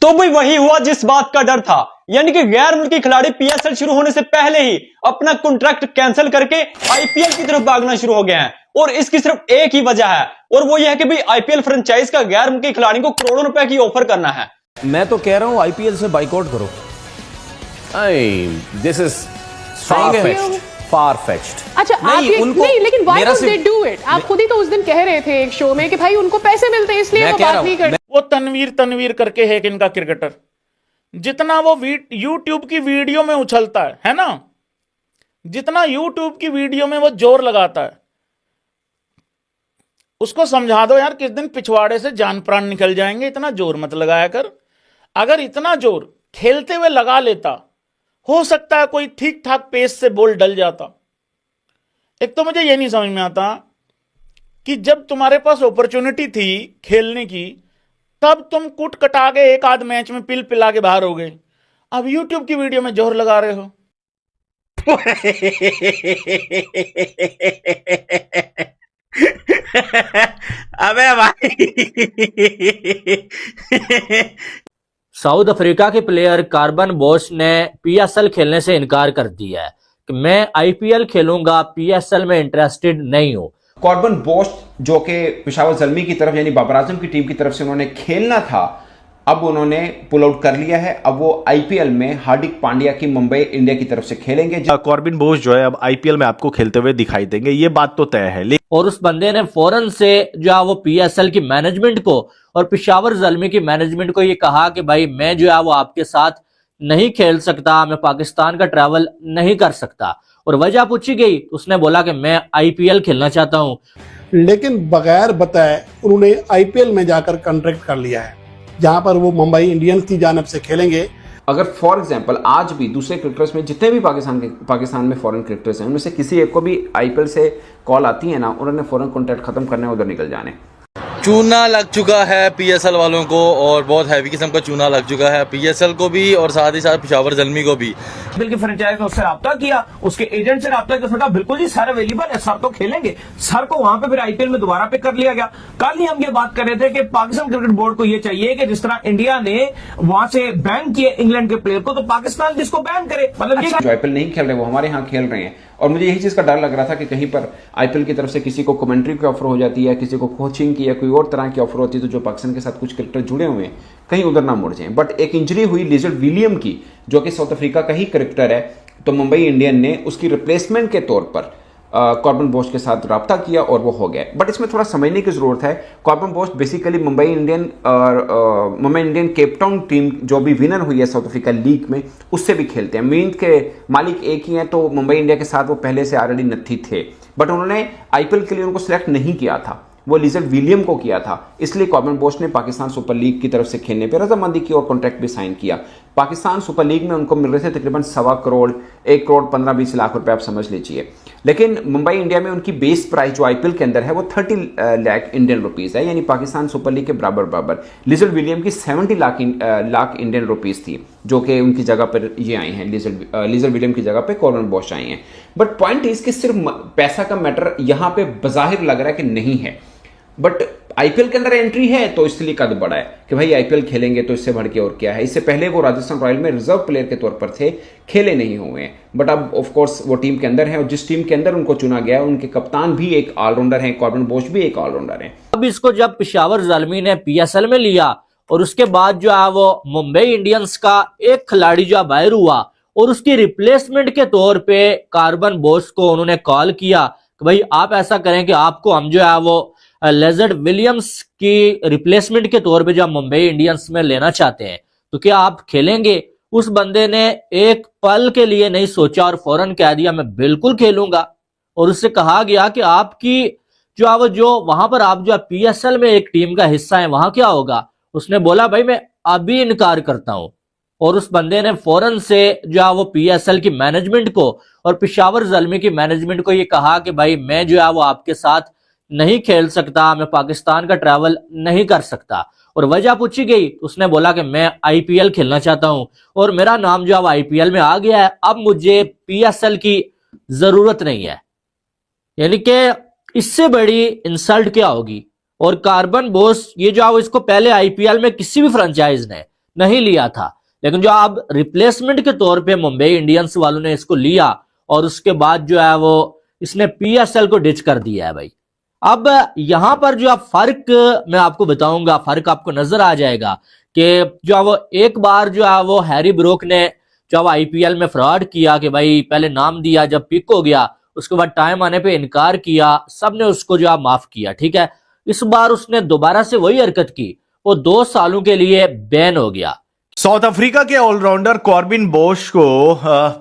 तो भाई वही हुआ जिस बात का डर था, यानी कि गैर मुल्की खिलाड़ी पीएसएल शुरू होने से पहले ही अपना कॉन्ट्रैक्ट कैंसिल करके आईपीएल की तरफ भागना शुरू हो गए हैं। और इसकी सिर्फ एक ही वजह है, और वो ये है कि भाई आईपीएल फ्रेंचाइज का गैर मुल्की खिलाड़ी को करोड़ों रुपए की ऑफर करना है। मैं तो कह रहा हूं आईपीएल से बाइकआउट करो। This is far-fetched. अच्छा आप ये नहीं, लेकिन why don't they do it? आप खुद ही तो उस दिन कह रहे थे एक शो में कि भाई उनको पैसे मिलते हैं इसलिए वो बात नहीं करते। वो तनवीर करके है इनका क्रिकेटर, जितना वो यूट्यूब की वीडियो में उछलता है ना, जितना यूट्यूब की वीडियो में वो जोर लगाता है, उसको समझा दो यार किस दिन पिछवाड़े से जान प्राण निकल जाएंगे, इतना जोर मत लगाया कर। अगर इतना जोर खेलते हुए लगा लेता, हो सकता है कोई ठीक ठाक पेस से बॉल डल जाता। एक तो मुझे ये नहीं समझ में आता कि जब तुम्हारे पास अपॉर्चुनिटी थी खेलने की, तब तुम कुट कटा के एक आध मैच में पिल पिला के बाहर हो गए। अब यूट्यूब की वीडियो में जोर लगा रहे हो। अबे भाई साउथ अफ्रीका के प्लेयर कार्बन बोस ने पीएसएल खेलने से इनकार कर दिया है कि मैं आईपीएल खेलूंगा, पीएसएल में इंटरेस्टेड नहीं हूं। कॉर्बन बोस जो कि पेशावर ज़ल्मी की तरफ यानी बाबर आजम की टीम की तरफ से उन्होंने खेलना था, अब उन्होंने पुल आउट कर लिया है। अब वो आईपीएल में हार्दिक पांड्या की मुंबई इंडिया की तरफ से खेलेंगे। कॉर्बिन बोस जो है अब आईपीएल में आपको खेलते हुए दिखाई देंगे, ये बात तो तय है। और उस बंदे ने फौरन से जो है वो पीएसएल की मैनेजमेंट को और पेशावर ज़ल्मी की मैनेजमेंट को ये कहा कि भाई मैं जो है वो आपके साथ नहीं खेल सकता, मैं पाकिस्तान का ट्रैवल नहीं कर सकता। और वजह पूछी गई, उसने बोला कि मैं आईपीएल खेलना चाहता हूं। लेकिन बगैर बताए उन्होंने आईपीएल में जाकर कॉन्ट्रैक्ट कर लिया है, जहां पर वो मुंबई इंडियंस की जानब से खेलेंगे। अगर फॉर एग्जांपल आज भी दूसरे क्रिकेटर्स में जितने भी पाकिस्तान में फॉरेन क्रिकेटर्स हैं, उनमें से किसी एक को भी आईपीएल से कॉल आती है ना, उन्होंने फॉरेन कॉन्ट्रैक्ट खत्म करने उधर निकल जाने। चूना लग चुका है पीएसएल वालों को, और बहुत हैवी किस्म का चूना लग चुका है पीएसएल को भी और साथ ही साथ पेशावर ज़ल्मी को भी। बिल्कुल फ्रेंचाइज ने उससे रब्ता किया, उसके एजेंट से रब्ता किया, उसने कहा बिल्कुल जी सर अवेलेबल है, सर तो खेलेंगे। सर को वहां पे फिर आईपीएल में दोबारा पिक कर लिया गया। कल ही हम ये बात कर रहे थे कि पाकिस्तान क्रिकेट बोर्ड को ये चाहिए कि जिस तरह इंडिया ने वहां से बैन किए इंग्लैंड के प्लेयर को, तो पाकिस्तान जिसको बैन करे। मतलब जो आईपीएल नहीं खेल रहे वो हमारे यहाँ खेल रहे हैं, और मुझे यही चीज का डर लग रहा था कि कहीं पर आईपीएल की तरफ से किसी को कमेंट्री की ऑफर हो जाती है, किसी को कोचिंग की या कोई और तरह की ऑफर होती है, तो जो पाकिस्तान के साथ कुछ क्रिकेटर जुड़े हुए हैं कहीं उधर ना मुड़ जाएं। बट एक इंजरी हुई लिजर्ड विलियम की, जो कि साउथ अफ्रीका का ही क्रिकेटर है, तो मुंबई इंडियन ने उसकी रिप्लेसमेंट के तौर पर कॉर्बन बोस के साथ रब्ता किया और वो हो गया। बट इसमें थोड़ा समझने की जरूरत है। Carbon Bose basically Mumbai Indian Cape Town team जो भी विनर हुई है साउथ अफ्रीका लीग में, उससे भी खेलते हैं। मीन के मालिक एक ही हैं, तो मुंबई इंडिया के साथ वो पहले से ऑलरेडी नत्थी थे, बट उन्होंने आईपीएल के लिए उनको सिलेक्ट नहीं किया था, वो लिजर्ड विलियम को किया था। इसलिए कॉर्बन बोस ने पाकिस्तान सुपर लीग की तरफ से खेलने पर रजामंदी की और कॉन्ट्रैक्ट भी साइन किया। पाकिस्तान सुपर लीग में उनको मिल रहे थे तकरीबन 1.25 करोड़, 1 करोड़ 15-20 लाख रुपए, आप समझ लीजिए। लेकिन मुंबई इंडिया में उनकी बेस प्राइस जो आईपीएल के अंदर है वो 30 लाख इंडियन रुपीस है, यानी पाकिस्तान सुपर लीग के बराबर। लिजर्ड विलियम की 70 लाख इंडियन रुपीस थी, जो कि उनकी जगह पर ये आए हैं, लिजर्ड विलियम की जगह पे कॉर्बन बोस आए हैं। बट पॉइंट इसके सिर्फ पैसा का मैटर यहां पे बाहिर लग रहा है कि नहीं है, बट आईपीएल के अंदर एंट्री है तो इसलिए कद बढ़ा है कि भाई आईपीएल खेलेंगे तो इससे बढ़ के और क्या है। इससे पहले वो राजस्थान रॉयल में रिजर्व प्लेयर के तौर पर थे, खेले नहीं हुए हैं, बट अब ऑफ कोर्स वो टीम के अंदर है, और जिस टीम के अंदर उनको चुना गया है उनके कप्तान भी एक ऑलराउंडर हैं, कॉर्बन बोस भी एक ऑलराउंडर हैं। अब इसको जब पेशावर ज़ल्मी ने पीएसएल में लिया और उसके बाद जो है वो मुंबई इंडियंस का एक खिलाड़ी जो बाहर हुआ और उसकी रिप्लेसमेंट के तौर पे कार्बन बोस को उन्होंने कॉल किया कि भाई आप ऐसा करें कि आपको हम जो है वो लिजर्ड विलियम्स की रिप्लेसमेंट के तौर पे जब मुंबई इंडियंस में लेना चाहते हैं तो क्या आप खेलेंगे। उस बंदे ने एक पल के लिए नहीं सोचा और फौरन कह दिया मैं बिल्कुल खेलूंगा। और उससे कहा गया कि आपकी जो वहां पर आप जो पीएसएल में एक टीम का हिस्सा है वहां क्या होगा। उसने बोला भाई मैं अभी इनकार करता हूं। और उस बंदे ने फौरन से जो वो पीएसएल की मैनेजमेंट को और पेशावर ज़ल्मी की मैनेजमेंट को ये कहा कि भाई मैं जो है वो आपके साथ नहीं खेल सकता, मैं पाकिस्तान का ट्रैवल नहीं कर सकता। और वजह पूछी गई, उसने बोला कि मैं आईपीएल खेलना चाहता हूं और मेरा नाम जो है आईपीएल में आ गया है, अब मुझे पीएसएल की जरूरत नहीं है। यानी कि इससे बड़ी इंसल्ट क्या होगी। और कार्बन बोस ये जो इसको पहले आईपीएल में किसी भी फ्रेंचाइज ने नहीं लिया था, लेकिन जो अब रिप्लेसमेंट के तौर पे मुंबई इंडियंस वालों ने इसको लिया और उसके बाद जो है वो इसने पीएसएल को डिच कर दिया है भाई। अब यहां पर जो आप फर्क मैं आपको बताऊंगा, फर्क आपको नजर आ जाएगा कि जो वो एक बार जो है वो हैरी ब्रोक ने जो आईपीएल में फ्रॉड किया कि भाई पहले नाम दिया, जब पिक हो गया उसके बाद टाइम आने पे इनकार किया, सबने उसको जो माफ किया, ठीक है। इस बार उसने दोबारा से वही हरकत की, वो 2 सालों के लिए बैन हो गया। साउथ अफ्रीका के ऑलराउंडर कॉर्बिन बोश को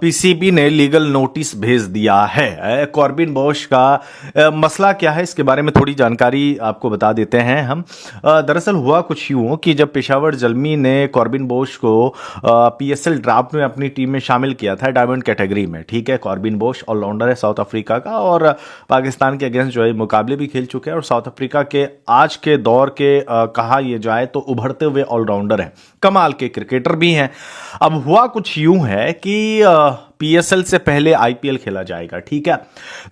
पीसीबी ने लीगल नोटिस भेज दिया है। कॉर्बिन बोश का मसला क्या है, इसके बारे में थोड़ी जानकारी आपको बता देते हैं हम। दरअसल हुआ कुछ यूं कि जब पेशावर जल्मी ने कॉर्बिन बोश को पीएसएल ड्राफ्ट में अपनी टीम में शामिल किया था डायमंड कैटेगरी में, ठीक है। कॉर्बिन बोश ऑलराउंडर है साउथ अफ्रीका का और पाकिस्तान के अगेंस्ट जो है मुकाबले भी खेल चुके हैं और साउथ अफ्रीका के आज के दौर के कहा यह जाए तो उभरते हुए ऑलराउंडर है, कमाल के क्रिकेटर भी हैं। अब हुआ कुछ यूं है कि पीएसएल से पहले आईपीएल खेला जाएगा, ठीक है।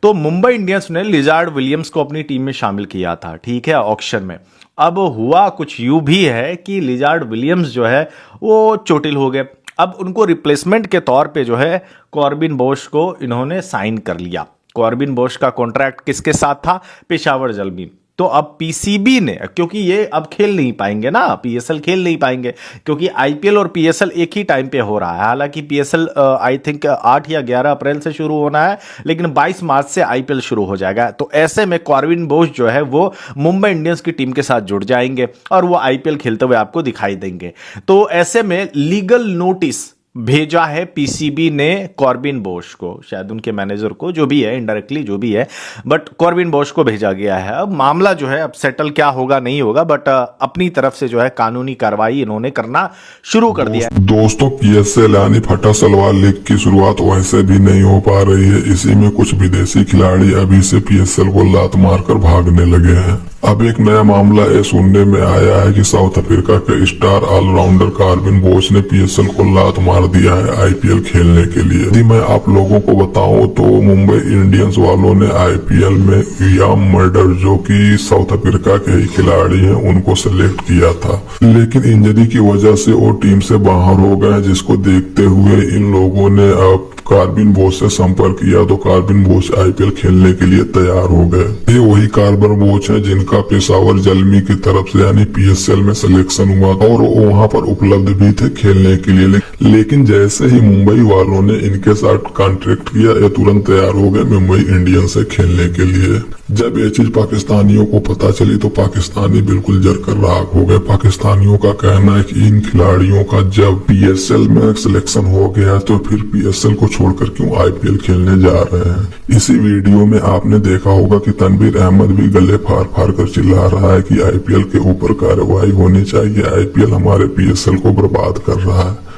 तो मुंबई इंडियंस ने लिजार्ड विलियम्स को अपनी टीम में शामिल किया था, ठीक है, ऑक्शन में। अब हुआ कुछ यूं भी है कि लिजार्ड विलियम्स जो है वो चोटिल हो गए। अब उनको रिप्लेसमेंट के तौर पे जो है कॉर्बिन बोश को इन्होंने साइन कर लिया। कॉर्बिन बोश का कॉन्ट्रैक्ट किसके साथ था? पेशावर जल्मी। तो अब पीसीबी ने, क्योंकि ये अब खेल नहीं पाएंगे ना, पीएसएल खेल नहीं पाएंगे क्योंकि आईपीएल और पीएसएल एक ही टाइम पे हो रहा है। हालांकि पीएसएल आई थिंक 8 या 11 अप्रैल से शुरू होना है, लेकिन 22 मार्च से आईपीएल शुरू हो जाएगा। तो ऐसे में कॉर्बिन बोश जो है वो मुंबई इंडियंस की टीम के साथ जुड़ जाएंगे और वो आईपीएल खेलते हुए आपको दिखाई देंगे। तो ऐसे में लीगल नोटिस भेजा है पीसीबी ने कॉर्बिन बोश को, शायद उनके मैनेजर को, जो भी है, इनडायरेक्टली जो भी है, बट कॉर्बिन बोश को भेजा गया है। अब मामला जो है अब सेटल क्या होगा नहीं होगा, बट अपनी तरफ से जो है कानूनी कार्रवाई इन्होंने करना शुरू कर दिया है। दोस्तों, पीएसएल यानी फटा सलवार लीग की शुरुआत वैसे भी नहीं हो पा रही है। इसी में कुछ विदेशी खिलाड़ी अभी से पीएसएल को लात मारकर भागने लगे हैं। अब एक नया मामला ये सुनने में आया है कि साउथ अफ्रीका के स्टार ऑलराउंडर कॉर्बिन बोश ने पीएसएल को लात मार दिया है आईपीएल खेलने के लिए। यदि मैं आप लोगों को बताऊं तो मुंबई इंडियंस वालों ने आईपीएल में विलियम मर्डर, जो कि साउथ अफ्रीका के ही खिलाड़ी हैं, उनको सिलेक्ट किया था, लेकिन इंजरी की वजह से वो टीम से बाहर हो गए, जिसको देखते हुए इन लोगों ने अब कॉर्बिन बोश से संपर्क किया तो कॉर्बिन बोश आईपीएल खेलने के लिए तैयार हो गए। ये वही कॉर्बिन बोश है जिनका पेशावर जल्मी की तरफ से यानी पीएसएल में सिलेक्शन हुआ था और वो वहां पर उपलब्ध भी थे खेलने के लिए। लेकिन जैसे ही मुंबई वालों ने इनके साथ कॉन्ट्रैक्ट किया, ये तुरंत तैयार हो गए मुंबई इंडियंस से खेलने के लिए। जब ये चीज पाकिस्तानियों को पता चली तो पाकिस्तानी बिल्कुल जरकर राख हो गए। पाकिस्तानियों का कहना है कि इन खिलाड़ियों का जब पीएसएल में सिलेक्शन हो गया तो फिर पीएसएल को छोड़कर क्यों आईपीएल खेलने जा रहे हैं। इसी वीडियो में आपने देखा होगा कि तनवीर अहमद भी गले फाड़ फाड़ कर चिल्ला रहा है कि आईपीएल के ऊपर कार्रवाई होनी चाहिए, आईपीएल हमारे पीएसएल को बर्बाद कर रहा है।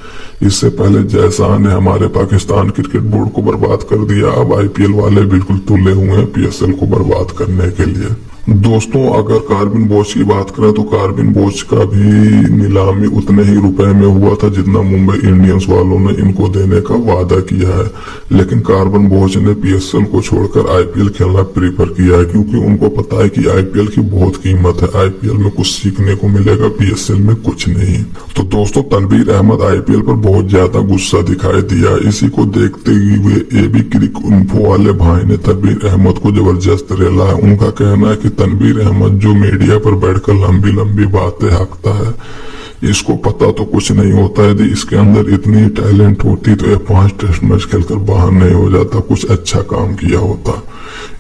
इससे पहले जैसा ने हमारे पाकिस्तान क्रिकेट बोर्ड को बर्बाद कर दिया, अब आईपीएल वाले बिल्कुल तुले हुए हैं पीएसएल को बर्बाद करने के लिए। दोस्तों, अगर कॉर्बिन बोश की बात करें तो कॉर्बिन बोश का भी नीलामी उतने ही रुपए में हुआ था जितना मुंबई इंडियंस वालों ने इनको देने का वादा किया है। लेकिन कॉर्बिन बोश ने पीएसएल को छोड़कर आईपीएल खेलना प्रीफर किया है, क्योंकि उनको पता है कि आईपीएल की बहुत कीमत है। आईपीएल में कुछ सीखने को मिलेगा, पीएसएल में कुछ नहीं। तो दोस्तों, तनवीर अहमद आईपीएल पर बहुत ज्यादा गुस्सा दिखाई दिया। इसी को देखते हुए एबी क्रिक इन्फो वाले भाई ने तनवीर अहमद को जबरदस्त रेला है। उनका कहना है कि तनवीर अहमद जो मीडिया पर बैठकर लंबी लंबी बातें हाँकता है, इसको पता तो कुछ नहीं होता। यदि इसके अंदर इतनी टैलेंट होती तो ये 5 टेस्ट मैच खेलकर बाहर नहीं हो जाता, कुछ अच्छा काम किया होता।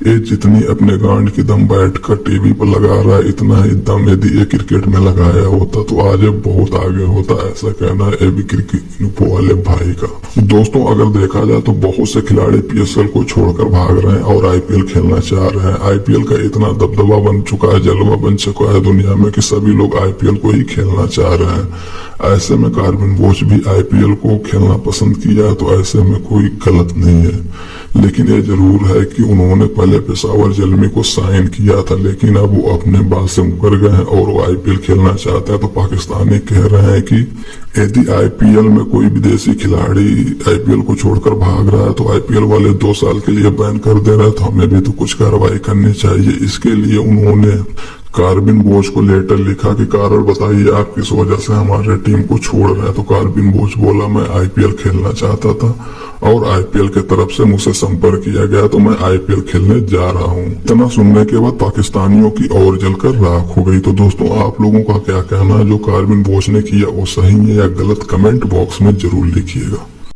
ये जितनी अपने गांड की दम बैठकर टीवी पर लगा रहा है, इतना ही दम यदि ये क्रिकेट में लगाया होता तो आज बहुत आगे होता। ऐसा कहना है एबी क्रिकेट वाले भाई का। दोस्तों, अगर देखा जाए तो बहुत से खिलाड़ी पीएसएल को छोड़कर भाग रहे हैं और आईपीएल खेलना चाह रहे हैं। आईपीएल का इतना दबदबा बन चुका है, जलवा बन चुका है दुनिया में कि सभी लोग आईपीएल को ही खेलना चाह रहे हैं। ऐसे में कॉर्बिन बोश भी आईपीएल को खेलना पसंद किया है, तो ऐसे में कोई गलत नहीं है। लेकिन ये जरूर है कि उन्होंने पहले पेशावर जल्मी को साइन किया था, लेकिन अब वो अपने बात से मुकर गए हैं और वो आईपीएल खेलना चाहते हैं। तो पाकिस्तानी कह रहे हैं कि यदि आईपीएल में कोई विदेशी खिलाड़ी आईपीएल को छोड़कर भाग रहा है तो आईपीएल वाले 2 साल के लिए बैन कर दे रहे हैं, तो हमें भी तो कुछ कार्रवाई करनी चाहिए। इसके लिए उन्होंने कार्बिन बोस को लेटर लिखा कि कारण बताइए आप किस वजह से हमारे टीम को छोड़ रहे हैं। तो कार्बिन बोस बोला मैं आईपीएल खेलना चाहता था और आईपीएल के तरफ से मुझसे संपर्क किया गया तो मैं आईपीएल खेलने जा रहा हूं। इतना सुनने के बाद पाकिस्तानियों की और जलकर राख हो गई। तो दोस्तों आप लोगों का क्या कहना है, जो कार्बिन बोस ने किया वो सही है या गलत, कमेंट बॉक्स में जरूर लिखिएगा।